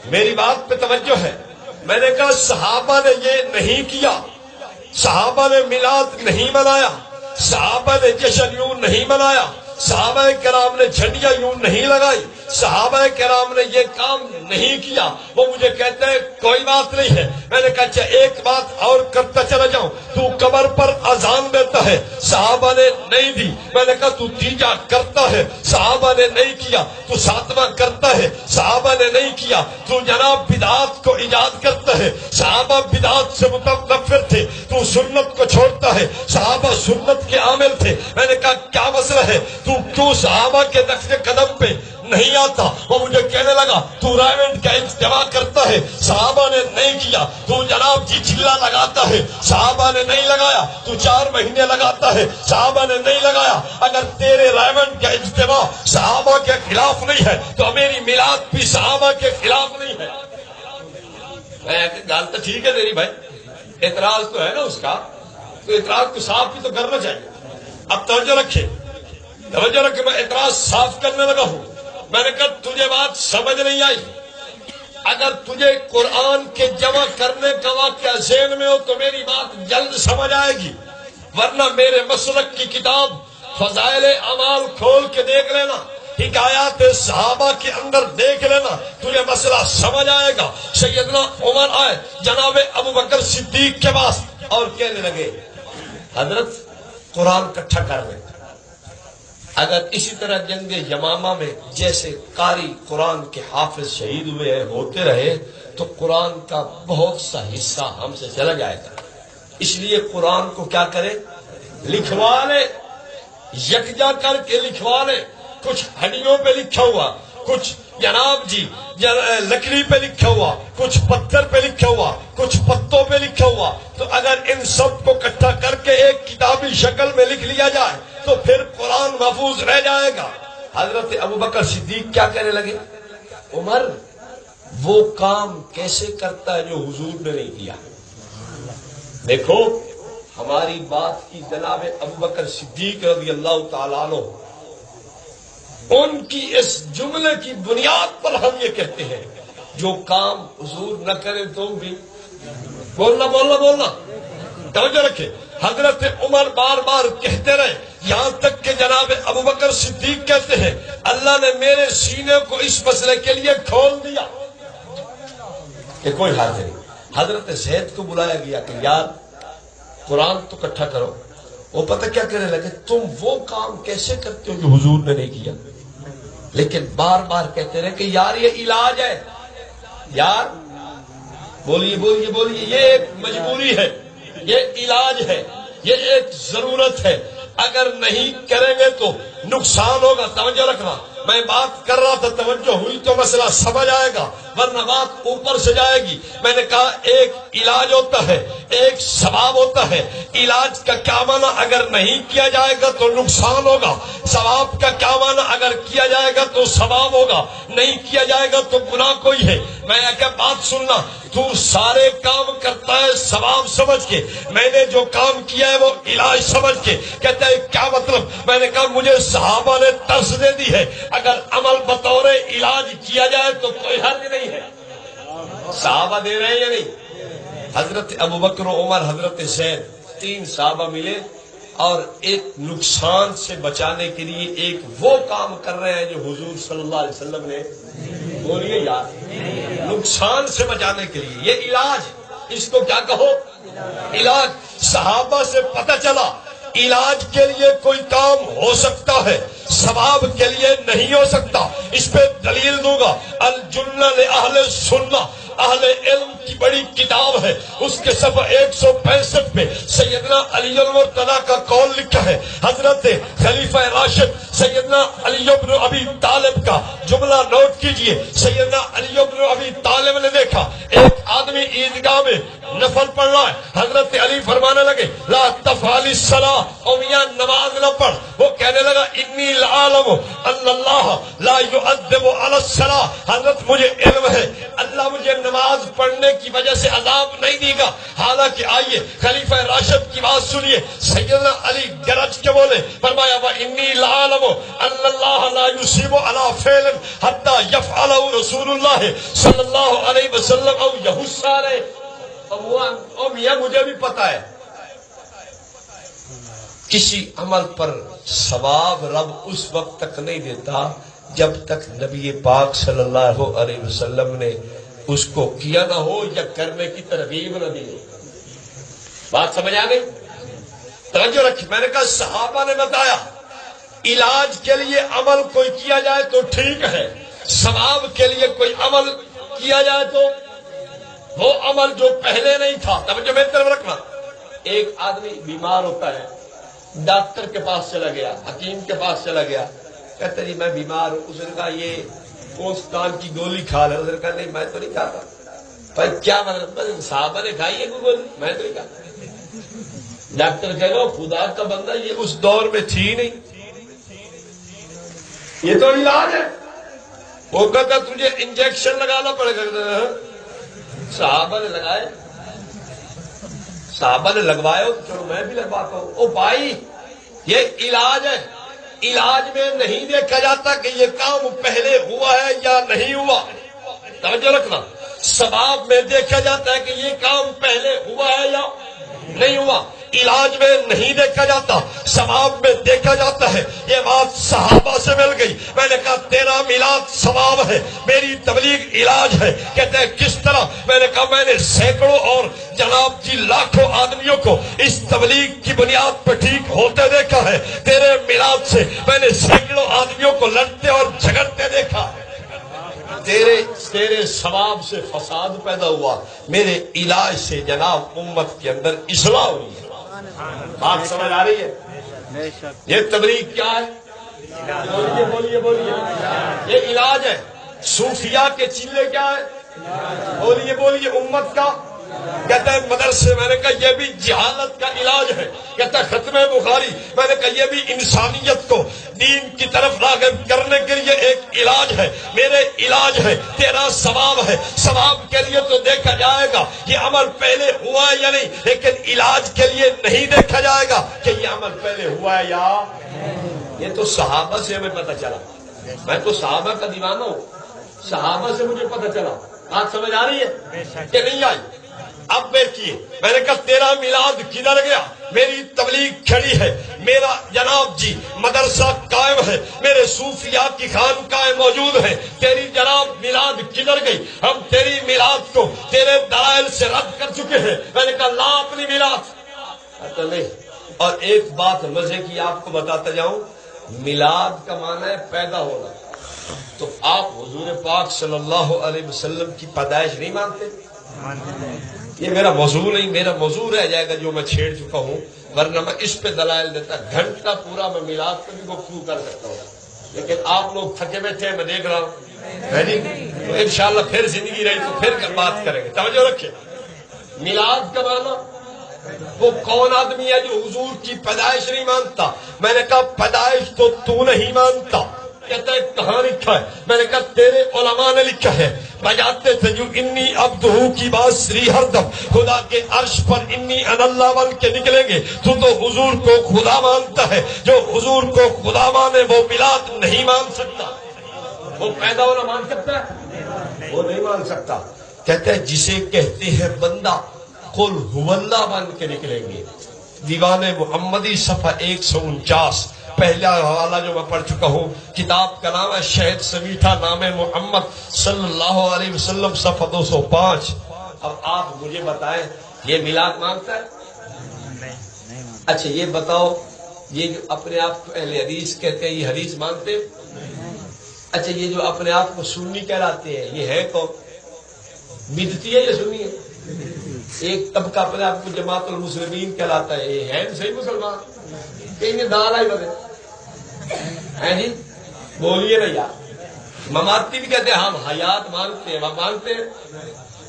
میری بات پہ توجہ ہے. میں نے کہا صحابہ نے یہ نہیں کیا، صحابہ نے میلاد نہیں منایا، صحابہ نے جشن یوں نہیں منایا، صحابہ کرام نے جھنڈیاں یوں نہیں لگائی، صحابہ کرام نے یہ کام نہیں کیا. وہ مجھے کہتے ہیں کوئی بات نہیں ہے. میں نے کہا اچھا ایک بات اور کرتا چلا جاؤں. تو قبر پر اذان دیتا ہے، صحابہ نے نہیں دی. میں نے کہا تو تیجا کرتا ہے، صحابہ نے نہیں کیا. تو ساتواں کرتا ہے، صحابہ نے نہیں کیا. تو جناب بدعات کو ایجاد کرتا ہے، صحابہ بدعات سے متنفر تھے. تو سنت کو چھوڑتا ہے، صحابہ سنت کے عامل تھے. میں نے کہا کیا مسئلہ ہے؟ تو کیوں صحابہ کے نقش قدم پہ نہیں آتا؟ وہ مجھے کہنے لگا تو رائمنڈ کا اجتماع کرتا ہے، صحابہ نے نہیں کیا. تو جناب جی چلا لگاتا ہے، صحابہ نے نہیں لگایا. تو 4 مہینے لگاتا ہے، صحابہ نے نہیں لگایا. اگر تیرے رائمنڈ کا اجتماع صحابہ کے خلاف نہیں ہے تو میری میلاد بھی صحابہ کے خلاف نہیں ہے. گال تو ٹھیک ہے تیری بھائی، اعتراض تو ہے نا اس کا، تو اعتراض کو صاف بھی تو کرنا چاہیے. اب توجہ رکھے، میں اعتراض صاف کرنے لگا ہوں. میں نے کہا تجھے بات سمجھ نہیں آئی. اگر تجھے قرآن کے جمع کرنے کا واقعہ ذہن میں ہو تو میری بات جلد سمجھ آئے گی، ورنہ میرے مسلک کی کتاب فضائل اعمال کھول کے دیکھ لینا، حکایات صحابہ کے اندر دیکھ لینا، تجھے مسئلہ سمجھ آئے گا. سیدنا عمر آئے جناب ابو بکر صدیق کے پاس اور کہنے لگے حضرت قرآن اکٹھا کر لیں. اگر اسی طرح جنگ یمامہ میں جیسے قاری قرآن کے حافظ شہید ہوئے ہوتے رہے تو قرآن کا بہت سا حصہ ہم سے چلا جائے گا. اس لیے قرآن کو کیا کرے؟ لکھوا لے، یکجا کر کے لکھوا لے. کچھ ہڈیوں پہ لکھا ہوا، کچھ جناب جی لکڑی پہ لکھا ہوا، کچھ پتھر پہ لکھا ہوا، کچھ پتوں پہ لکھا ہوا. تو اگر ان سب کو اکٹھا کر کے ایک کتابی شکل میں لکھ لیا جائے تو پھر قرآن محفوظ رہ جائے گا. حضرت ابو بکر صدیق کیا کہنے لگے؟ عمر وہ کام کیسے کرتا ہے جو حضور نے نہیں کیا؟ دیکھو ہماری بات کی جناب ابو بکر صدیق رضی اللہ تعالیٰ عنہ، ان کی اس جملے کی بنیاد پر ہم یہ کہتے ہیں جو کام حضور نہ کرے تو بھی بولنا توجہ رکھے. حضرت عمر بار بار کہتے رہے یہاں تک کہ جناب ابو بکر صدیق کہتے ہیں اللہ نے میرے سینے کو اس مسئلے کے لیے کھول دیا کہ کوئی حاضر نہیں. حضرت زید کو بلایا گیا کہ یار قرآن تو اکٹھا کرو. وہ پتہ کیا کہنے لگے؟ تم وہ کام کیسے کرتے ہو جو حضور نے نہیں کیا؟ لیکن بار بار کہتے رہے کہ یار یہ علاج ہے، یار بولیے یہ ایک مجبوری ہے، یہ علاج ہے، یہ ایک ضرورت ہے. اگر نہیں کریں گے تو نقصان ہوگا. توجہ رکھنا، میں بات کر رہا تھا، توجہ ہوئی تو مسئلہ سمجھ آئے گا ورنہ بات اوپر سے جائے گی. میں نے کہا ایک علاج ہوتا ہے، ایک ثواب ہوتا ہے. علاج کا کیا معنی؟ اگر نہیں کیا جائے گا تو نقصان ہوگا. ثواب کا کیا معنی؟ اگر کیا جائے گا تو ثواب ہوگا، نہیں کیا جائے گا تو گناہ کوئی ہے. میں کیا بات سننا، تو سارے کام کرتا ہے ثواب سمجھ کے، میں نے جو کام کیا ہے وہ علاج سمجھ کے. کہتا ہے کیا مطلب؟ میں نے کہا مجھے صحابہ نے طرز دے دی ہے، اگر عمل بطور علاج کیا جائے تو کوئی حرج نہیں ہے. صحابہ دے رہے ہیں یا نہیں؟ حضرت ابو بکر و عمر، حضرت زید، 3 صحابہ ملے اور ایک نقصان سے بچانے کے لیے ایک وہ کام کر رہے ہیں جو حضور صلی اللہ علیہ وسلم نے بولیے یار نقصان سے بچانے کے لیے. یہ علاج، اس کو کیا کہو؟ علاج. صحابہ سے پتہ چلا علاج کے لیے کوئی کام ہو سکتا ہے، ثواب کے لیے نہیں ہو سکتا. اس پہ دلیل دوں گا. الجنہ لأہل سنہ، اہل علم کی بڑی کتاب ہے، اس کے صفحہ 165 پہ سیدنا علی المرتضیٰ کا قول لکھا ہے. حضرت خلیفہ راشد سیدنا علی بن ابی طالب کا جملہ نوٹ کیجئے. سیدنا علی بن ابی طالب نے دیکھا ایک آدمی عیدگاہ میں نفل پڑھ رہا ہے. حضرت علی فرمانے لگے لا تفعل الصلاۃ، او میاں نماز نہ پڑھ. وہ کہنے لگا انی لعالم ان اللہ لا یعذب علی الصلاۃ، حضرت مجھے علم ہے اللہ مجھے نماز پڑھنے کی وجہ سے عذاب نہیں دے گا۔ حالانکہ آئیے خلیفہ راشد کی بات سنیے، سیدنا علی گرج کے بولے، فرمایا وانی لعالم ان اللہ لا یصیب علی فعل حتی یفعلہ رسول اللہ صلی اللہ علیہ وسلم او یحث علیہ۔ او میاں مجھے بھی پتا ہے کسی عمل پر ثواب رب اس وقت تک نہیں دیتا جب تک نبی پاک صلی اللہ علیہ وسلم نے اس کو کیا نہ ہو یا کرنے کی ترغیب نہ دی ہو۔ بات سمجھ آ گئی؟ توجہ رکھیں، میں نے کہا صحابہ نے بتایا علاج کے لیے عمل کوئی کیا جائے تو ٹھیک ہے، ثواب کے لیے کوئی عمل کیا جائے تو وہ عمل جو پہلے نہیں تھا۔ توجہ میری طرف رکھنا، ایک آدمی بیمار ہوتا ہے، ڈاکٹر کے پاس چلا گیا، حکیم کے پاس چلا گیا، کہتا جی میں بیمار ہوں۔ اس نے کہا یہ کوستان کی گولی کھا لے۔ اس نے کہا نہیں میں تو نہیں کھاتا۔ بھائی کیا مطلب؟ صحابہ نے کھائی ہے کوئی گولی؟ میں تو نہیں کھاتا۔ ڈاکٹر کہہ لو خدا کا بندہ یہ اس دور میں تھی نہیں، یہ تو علاج ہے۔ وہ کہتا تجھے انجیکشن لگانا پڑے گا۔ صحابہ نے لگائے، صحابہ نے لگوائے، چلو میں بھی لگواتا ہوں۔ او بھائی یہ علاج ہے، علاج میں نہیں دیکھا جاتا کہ یہ کام پہلے ہوا ہے یا نہیں ہوا۔ توجہ رکھنا، ثواب میں دیکھا جاتا ہے کہ یہ کام پہلے ہوا ہے یا نہیں ہوا، علاج میں نہیں دیکھا جاتا، ثواب میں دیکھا جاتا ہے۔ یہ بات صحابہ سے مل گئی۔ میں نے کہا تیرا میلاد ثواب ہے، میری تبلیغ علاج ہے۔ کہتے ہیں کس طرح؟ میں نے کہا میں نے سینکڑوں اور جناب جی لاکھوں آدمیوں کو اس تبلیغ کی بنیاد پر ٹھیک ہوتے دیکھا ہے۔ تیرے میلاد سے میں نے سینکڑوں آدمیوں کو لڑتے اور جھگڑتے دیکھا۔ تیرے ثواب سے فساد پیدا ہوا، میرے علاج سے جناب امت کے اندر اصلاح ہوئی ہے۔ بات سمجھ آ رہی ہے؟ یہ تبلیغ کیا ہے؟ بولیے بولیے، یہ علاج ہے۔ صوفیاء کے چیلے کیا ہے؟ بولیے بولیے، امت کا کہتا ہے مدرسے۔ میں نے کہا یہ بھی جہالت کا علاج ہے۔ کہتا ہے ختم بخاری۔ میں نے کہا یہ بھی انسانیت کو دین کی طرف راغب کرنے کے لیے ایک علاج ہے۔ میرے علاج ہے، تیرا ثواب ہے۔ ثواب کے لیے تو دیکھا جائے گا یہ عمل پہلے ہوا ہے یا نہیں، لیکن علاج کے لیے نہیں دیکھا جائے گا کہ یہ عمل پہلے ہوا ہے یا۔ یہ تو صحابہ سے ہمیں پتہ چلا، میں تو صحابہ کا دیوانہ ہوں، صحابہ سے مجھے پتہ چلا۔ بات سمجھ آ رہی ہے کہ نہیں آئی؟ اب دیکھیے، میں نے کہا تیرا میلاد کدھر گیا؟ میری تبلیغ کھڑی ہے، میرا جناب جی مدرسہ قائم ہے، میرے صوفیاء کی خانقاہیں موجود ہیں۔ تیری جناب میلاد کدھر گئی؟ ہم تیری میلاد کو تیرے دلائل سے رد کر چکے ہیں۔ میں نے کہا لا اپنی میلاد نہیں۔ اور ایک بات مزے کی آپ کو بتاتا جاؤں، میلاد کا معنی ہے پیدا ہونا۔ تو آپ حضور پاک صلی اللہ علیہ وسلم کی پیدائش نہیں مانتے؟ یہ میرا موضوع نہیں، میرا موضوع رہ جائے گا جو میں چھیڑ چکا ہوں، ورنہ میں اس پہ دلائل دیتا گھنٹہ پورا میں میلاد پہ بھی گفتگو کر سکتا ہوں، لیکن آپ لوگ تھکے بیٹھے ہیں، میں دیکھ رہا ہوں ہے جی۔ تو انشاءاللہ پھر زندگی رہی تو پھر بات کریں گے۔ توجہ رکھیں، میلاد کا معنی وہ کون آدمی ہے جو حضور کی پیدائش نہیں مانتا؟ میں نے کہا پیدائش تو نہیں مانتا۔ کہتا ہے کہاں لکھا ہے؟ میں نے کہا تیرے علماء نے لکھا ہے۔ بجاتے تھے جو انی عبدہ کی بات سری ہر دم، خدا کے عرش پر انی ان اللہ بن کے نکلیں گے۔ تو حضور کو خدا مانتا ہے، جو حضور کو خدا مانے وہ میلاد نہیں مان سکتا۔ وہ پیدا ہونا مان سکتا ہے؟ وہ نہیں مان سکتا۔ کہتے ہیں جسے کہتے ہیں بندہ قل هو اللہ بن کے نکلیں گے۔ دیوان محمدی صفحہ 149، پہلا حوالہ جو میں پڑھ چکا ہوں، کتاب کا نام ہے شہد سمیٹھا نام محمد صلی اللہ علیہ وسلم، صفحہ 205۔ اب آپ مجھے بتائیں یہ میلاد مانتا ہے؟ اچھا یہ بتاؤ، یہ جو اپنے آپ کو اہل حدیث کہتے ہیں یہ حدیث مانتے؟ اچھا یہ جو اپنے آپ کو سنی کہلاتے ہیں یہ ہے کون؟ بدعتی ہے یا سنی ہے؟ ایک طبقہ اپنے آپ کو جماعت المسلمین کہلاتا ہے، یہ ہے صحیح مسلمان؟ کہیں یہ دار آئی بدے ہیں جی؟ بولیے نا یار۔ مماتی بھی کہتے ہیں ہم حیات مانتے ہیں، وہ مانتے ہیں